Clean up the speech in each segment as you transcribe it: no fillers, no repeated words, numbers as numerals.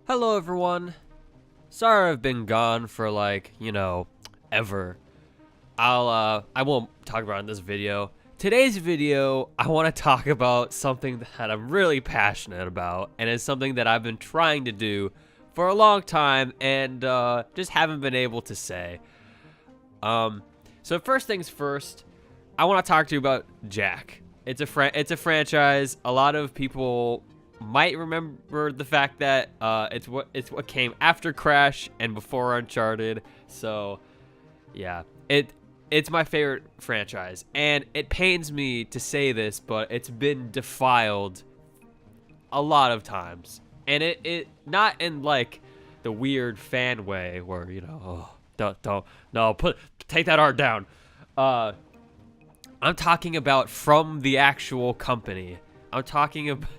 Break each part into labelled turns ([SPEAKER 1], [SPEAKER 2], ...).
[SPEAKER 1] Hello everyone. Sorry I've been gone for ever. I won't talk about it in this video. Today's video, I want to talk about something that I'm really passionate about, and it's something that I've been trying to do for a long time and just haven't been able to say. So first things first, I want to talk to you about Jak. It's a franchise. A lot of people might remember the fact that it's what came after Crash and before Uncharted. So yeah, it's my favorite franchise, and it pains me to say this, but it's been defiled a lot of times, and it not in like the weird fan way where take that art down. I'm talking about from the actual company. I'm talking about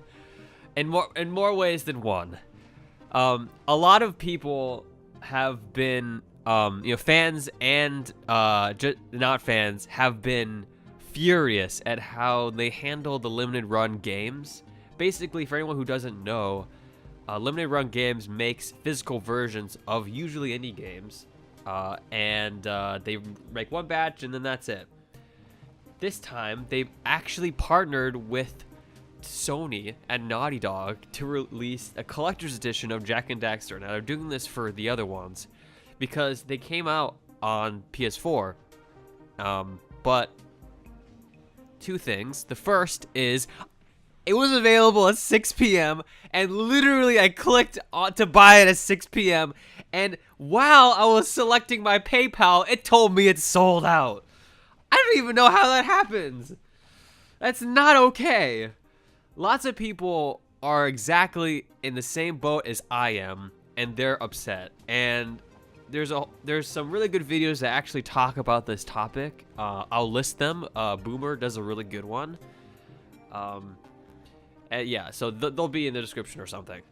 [SPEAKER 1] in more ways than one. A lot of people have been, fans and not fans have been furious at how they handle the limited run games. Basically, for anyone who doesn't know, limited run games makes physical versions of usually indie games, and they make one batch and then that's it. This time, they actually partnered with Sony and Naughty Dog to release a collector's edition of Jak and Daxter. Now, they're doing this for the other ones because they came out on PS4. But two things. The first is it was available at 6 p.m. and literally I clicked on to buy it at 6 p.m. and while I was selecting my PayPal, it told me it's sold out. I don't even know how that happens. That's not okay. Lots of people are exactly in the same boat as I am, and they're upset. And there's some really good videos that actually talk about this topic. I'll list them. Boomer does a really good one. Yeah, so they'll be in the description or something.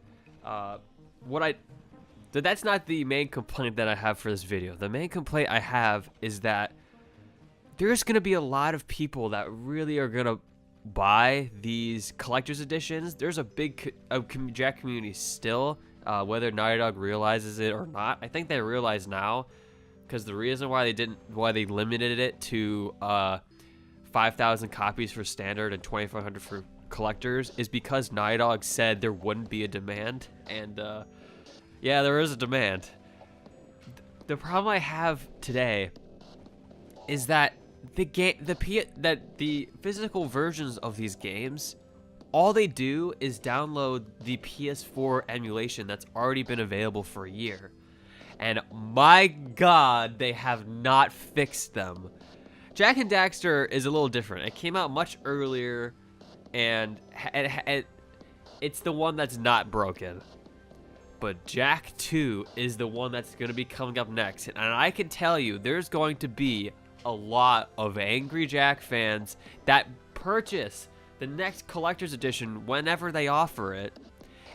[SPEAKER 1] That's not the main complaint that I have for this video. The main complaint I have is that there's gonna be a lot of people that really are gonna buy these collector's editions. There's a big Jak community still, whether Naughty Dog realizes it or not. I think they realize now, because the reason why they limited it to 5,000 copies for standard and 2,500 for collectors is because Naughty Dog said there wouldn't be a demand, and yeah, there is a demand. The problem I have today is that the physical versions of these games, all they do is download the PS4 emulation that's already been available for a year. And my god, they have not fixed them. Jak and Daxter is a little different. It came out much earlier, and it's the one that's not broken. But Jak 2 is the one that's going to be coming up next. And I can tell you, there's going to be a lot of angry Jak fans that purchase the next collector's edition whenever they offer it,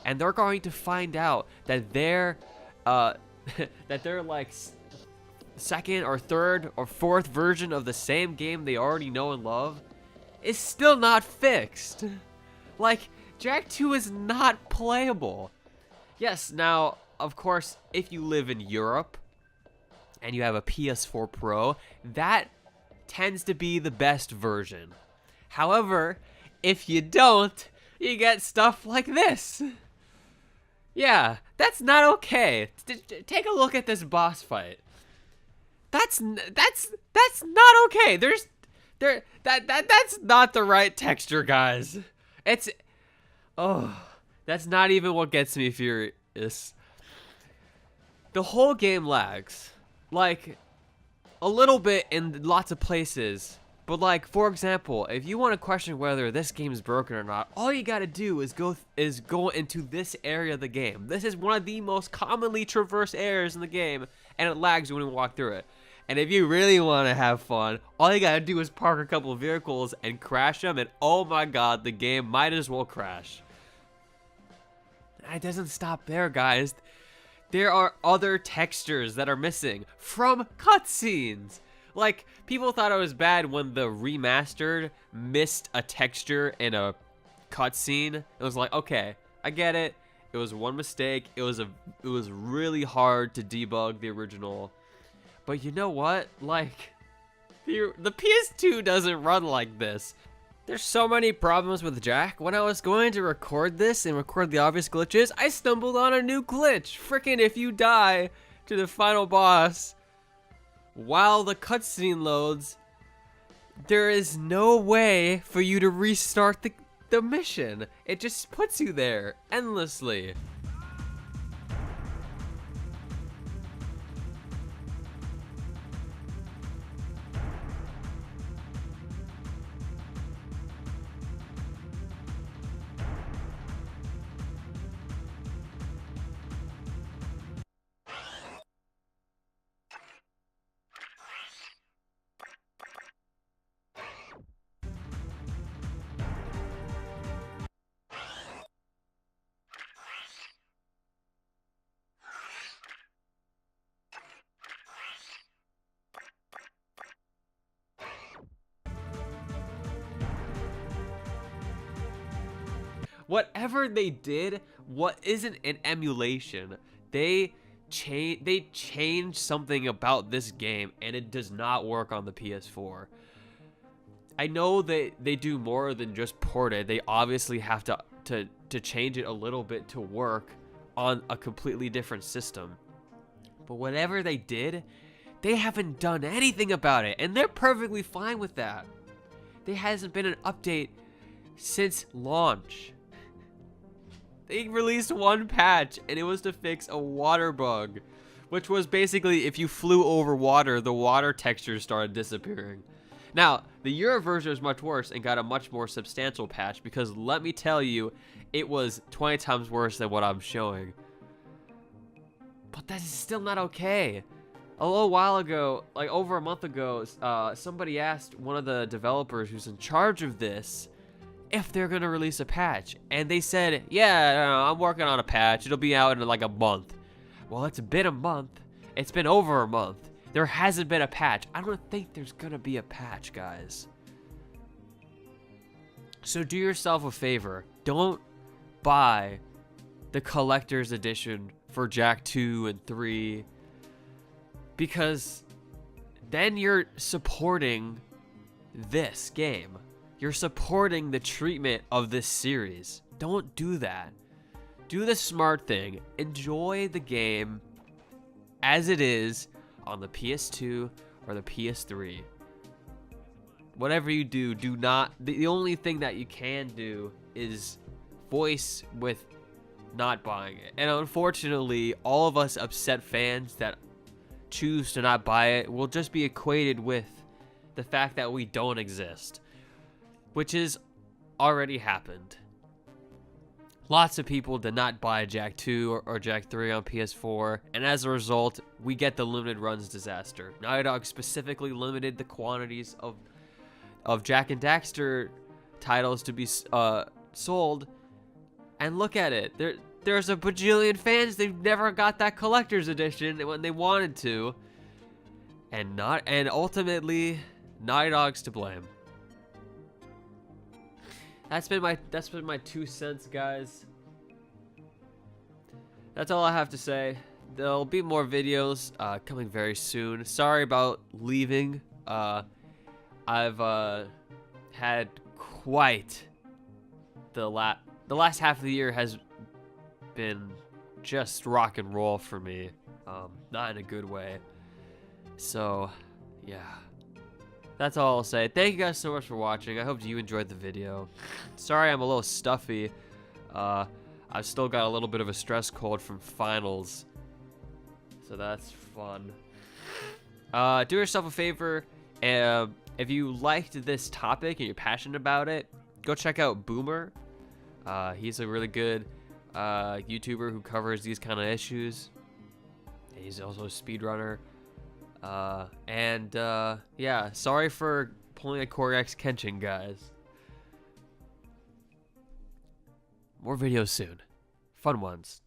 [SPEAKER 1] and they're going to find out that their like second or third or fourth version of the same game they already know and love is still not fixed. Like, Jak 2 is not playable. Yes, now, of course, if you live in Europe and you have a PS4 Pro, that tends to be the best version. However, if you don't, you get stuff like this. Yeah, that's not okay. Take a look at this boss fight. That's not okay. That's not the right texture, guys. That's not even what gets me furious. The whole game lags. Like, a little bit in lots of places. But, like, for example, if you want to question whether this game is broken or not, all you gotta do is go into this area of the game. This is one of the most commonly traversed areas in the game, and it lags when you walk through it. And if you really want to have fun, all you gotta do is park a couple of vehicles and crash them, and oh my god, the game might as well crash. It doesn't stop there, guys. There are other textures that are missing from cutscenes. Like, people thought it was bad when the remastered missed a texture in a cutscene. It was like, okay, I get it. It was one mistake. It was really hard to debug the original. But you know what? Like, the PS2 doesn't run like this. There's so many problems with Jak. When I was going to record this and record the obvious glitches, I stumbled on a new glitch. Frickin' if you die to the final boss while the cutscene loads, there is no way for you to restart the mission. It just puts you there endlessly. Whatever they did, what isn't an emulation. They changed something about this game, and it does not work on the PS4. I know they do more than just port it. They obviously have to change it a little bit to work on a completely different system. But whatever they did, they haven't done anything about it, and they're perfectly fine with that. There hasn't been an update since launch. They released one patch, and it was to fix a water bug, which was basically if you flew over water, the water textures started disappearing. Now, the Euro version is much worse and got a much more substantial patch, because let me tell you, it was 20 times worse than what I'm showing. But that is still not okay. A little while ago, like over a month ago, somebody asked one of the developers who's in charge of this if they're gonna release a patch, and they said, yeah, I'm working on a patch, it'll be out in like a month. Well, it's been a month. It's been over a month. There hasn't been a patch. I don't think there's gonna be a patch, guys. So do yourself a favor, don't buy the collector's edition for Jak 2 and 3, because then you're supporting this game. You're supporting the treatment of this series. Don't do that. Do the smart thing. Enjoy the game as it is on the PS2 or the PS3. Whatever you do, do not... The only thing that you can do is voice with not buying it. And unfortunately, all of us upset fans that choose to not buy it will just be equated with the fact that we don't exist, which has already happened. Lots of people did not buy Jak 2 or Jak 3 on PS4, and as a result, we get the limited runs disaster. Naughty Dog specifically limited the quantities of Jak and Daxter titles to be sold, and look at it. There's a bajillion fans, they've never got that collector's edition when they wanted to, and ultimately, Naughty Dog's to blame. That's been my 2 cents, guys. That's all I have to say. There'll be more videos coming very soon. Sorry about leaving. I've had quite the last half of the year has been just rock and roll for me. Not in a good way. So, yeah. That's all I'll say. Thank you guys so much for watching. I hope you enjoyed the video. Sorry I'm a little stuffy. I've still got a little bit of a stress cold from finals, so that's fun. Do yourself a favor. If you liked this topic and you're passionate about it, go check out Boomer. He's a really good YouTuber who covers these kind of issues. He's also a speedrunner. Yeah, sorry for pulling a Koryax Kenshin, guys. More videos soon. Fun ones.